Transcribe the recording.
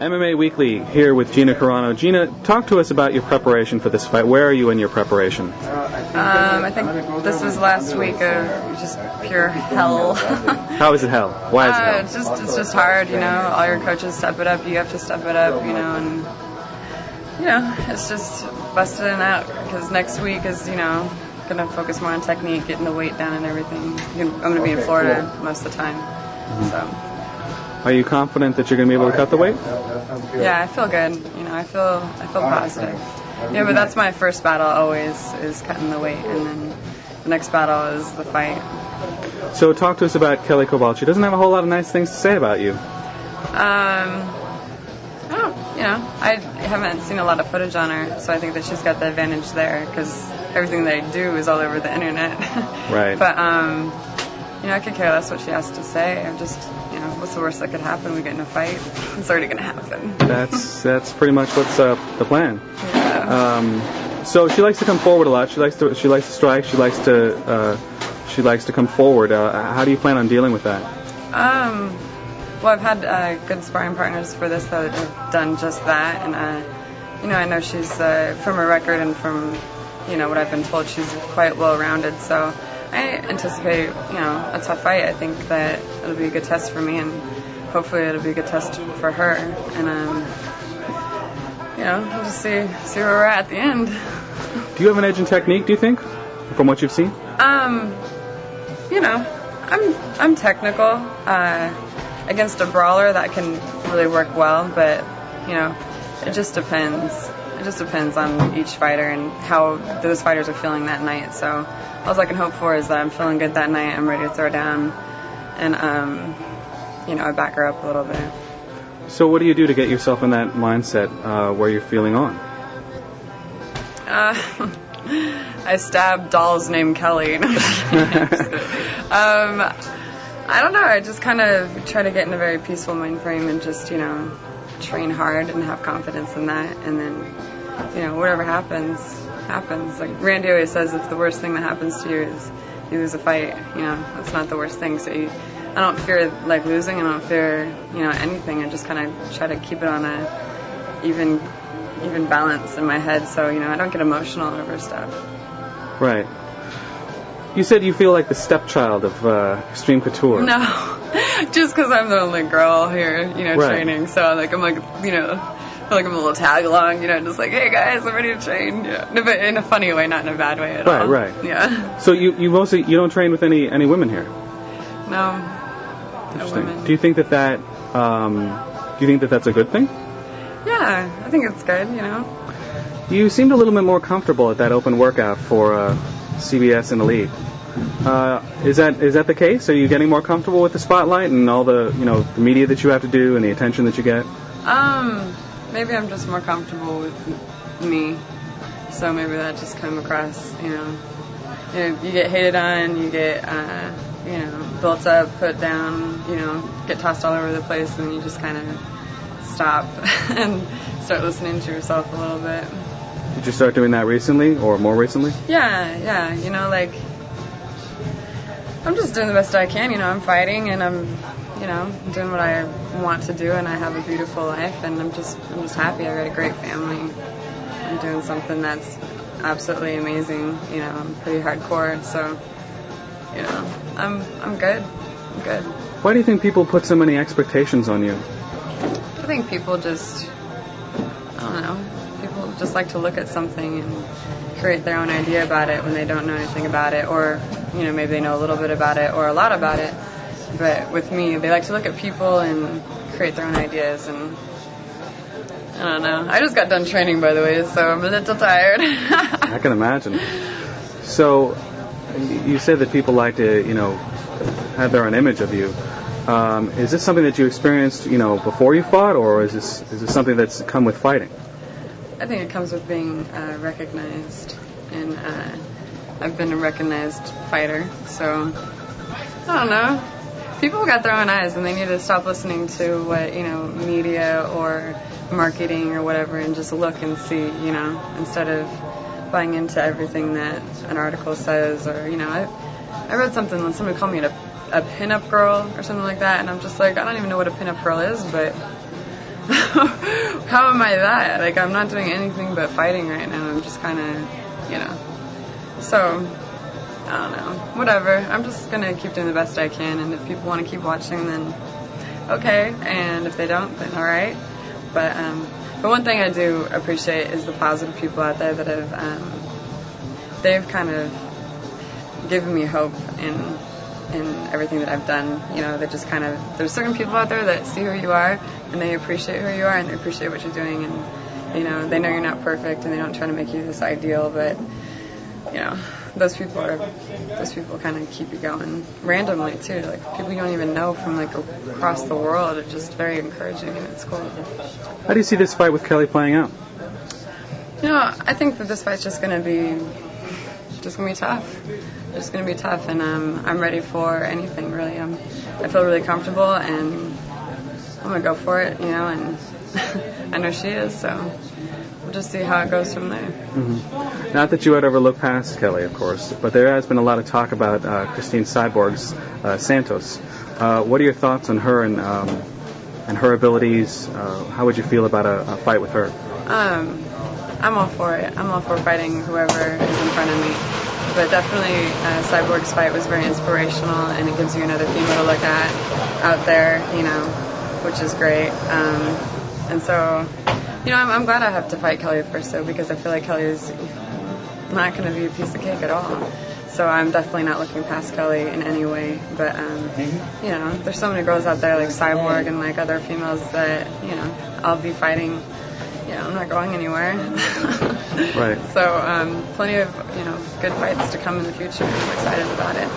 MMA Weekly here with Gina Carano. Gina, talk to us about your preparation for this fight. Where are you in your preparation? I think this was last week of just pure hell. How is it hell? Why is it hell? It's just hard, you know. All your coaches step it up, you have to step it up, you know, and it's just busted it out because next week is, going to focus more on technique, getting the weight down and everything. I'm going to be in Florida most of the time, so. Are you confident that you're going to be able to cut the weight? Yeah, I feel good. I feel positive. Yeah, but that's my first battle always, is cutting the weight, and then the next battle is the fight. So talk to us about Kelly Kobold. She doesn't have a whole lot of nice things to say about you. I haven't seen a lot of footage on her, so I think that she's got the advantage there because everything that I do is all over the internet. Right. But I could care less what she has to say. I'm just, what's the worst that could happen? We get in a fight. It's already going to happen. That's pretty much what's the plan. Yeah. So she likes to come forward a lot. She likes to strike. She likes to come forward. How do you plan on dealing with that? Well, I've had good sparring partners for this that have done just that, and I know she's from her record and from what I've been told, she's quite well-rounded. So I anticipate, a tough fight. I think that it'll be a good test for me, and hopefully it'll be a good test for her. And we'll just see where we're at the end. Do you have an edge in technique? Do you think, from what you've seen? I'm technical. Against a brawler, that can really work well, but it just depends. It just depends on each fighter and how those fighters are feeling that night. So all I can hope for is that I'm feeling good that night, I'm ready to throw down, and I back her up a little bit. So what do you do to get yourself in that mindset where you're feeling on? I stabbed dolls named Kelly. I don't know. I just kind of try to get in a very peaceful mind frame and just, train hard and have confidence in that. And then, whatever happens, happens. Like Randy always says, if the worst thing that happens to you is you lose a fight, that's not the worst thing. So I don't fear like losing. I don't fear, anything. I just kind of try to keep it on a even balance in my head. So, I don't get emotional over stuff. Right. You said you feel like the stepchild of Extreme Couture. No, just because I'm the only girl here, right. Training. So I feel like I'm a little tag along, just like, hey guys, I'm ready to train. Yeah, no, but in a funny way, not in a bad way at all. Right. Yeah. So you don't train with any women here? No. No women. Do you think that's a good thing? Yeah, I think it's good. You seemed a little bit more comfortable at that open workout for CBS and Elite. Is that the case? Are you getting more comfortable with the spotlight and all the the media that you have to do and the attention that you get? Maybe I'm just more comfortable with me, so maybe that just come across. You get hated on, you get built up, put down, get tossed all over the place, and you just kind of stop and start listening to yourself a little bit. Did you start doing that recently or more recently? Yeah. I'm just doing the best I can. I'm fighting and I'm doing what I want to do, and I have a beautiful life, and I'm just happy. I've got a great family. I'm doing something that's absolutely amazing. I'm pretty hardcore, so I'm good. I'm good. Why do you think people put so many expectations on you? I think people just, I don't know. People just like to look at something and create their own idea about it when they don't know anything about it, or maybe they know a little bit about it or a lot about it. But with me, they like to look at people and create their own ideas, and I don't know. I just got done training, by the way, so I'm a little tired. I can imagine. So you said that people like to have their own image of you. Is this something that you experienced before you fought, or is this something that's come with fighting? I think it comes with being recognized, and I've been a recognized fighter, so I don't know. People got their own eyes, and they need to stop listening to what media or marketing or whatever, and just look and see, instead of buying into everything that an article says, or I read something when somebody called me a pinup girl or something like that, and I'm just like, I don't even know what a pinup girl is, but how am I that? Like, I'm not doing anything but fighting right now. I'm just kind of, so, I don't know, whatever. I'm just going to keep doing the best I can, and if people want to keep watching, then okay, and if they don't, then all right. But one thing I do appreciate is the positive people out there that have, they've kind of given me hope in everything that I've done. They're just kind of, there's certain people out there that see who you are, and they appreciate who you are, and they appreciate what you're doing, and they know you're not perfect, and they don't try to make you this ideal, but those people kind of keep you going randomly too. Like, people you don't even know from like across the world. It's just very encouraging, and it's cool. How do you see this fight with Kelly playing out? I think that this fight's just gonna be tough. It's gonna be tough, and I'm ready for anything really. I feel really comfortable, and I'm gonna go for it. And I know she is, so we'll just see how it goes from there. Mm-hmm. Not that you would ever look past Kelly, of course, but there has been a lot of talk about Christine Cyborg's Santos. What are your thoughts on her and her abilities? How would you feel about a fight with her? I'm all for it. I'm all for fighting whoever is in front of me. But definitely, Cyborg's fight was very inspirational, and it gives you another female to look at out there, which is great. And so, I'm glad I have to fight Kelly first, though, because I feel like Kelly is not going to be a piece of cake at all. So I'm definitely not looking past Kelly in any way. But, there's so many girls out there like Cyborg and like other females that, I'll be fighting. I'm not going anywhere. Right. So plenty of, good fights to come in the future. I'm excited about it.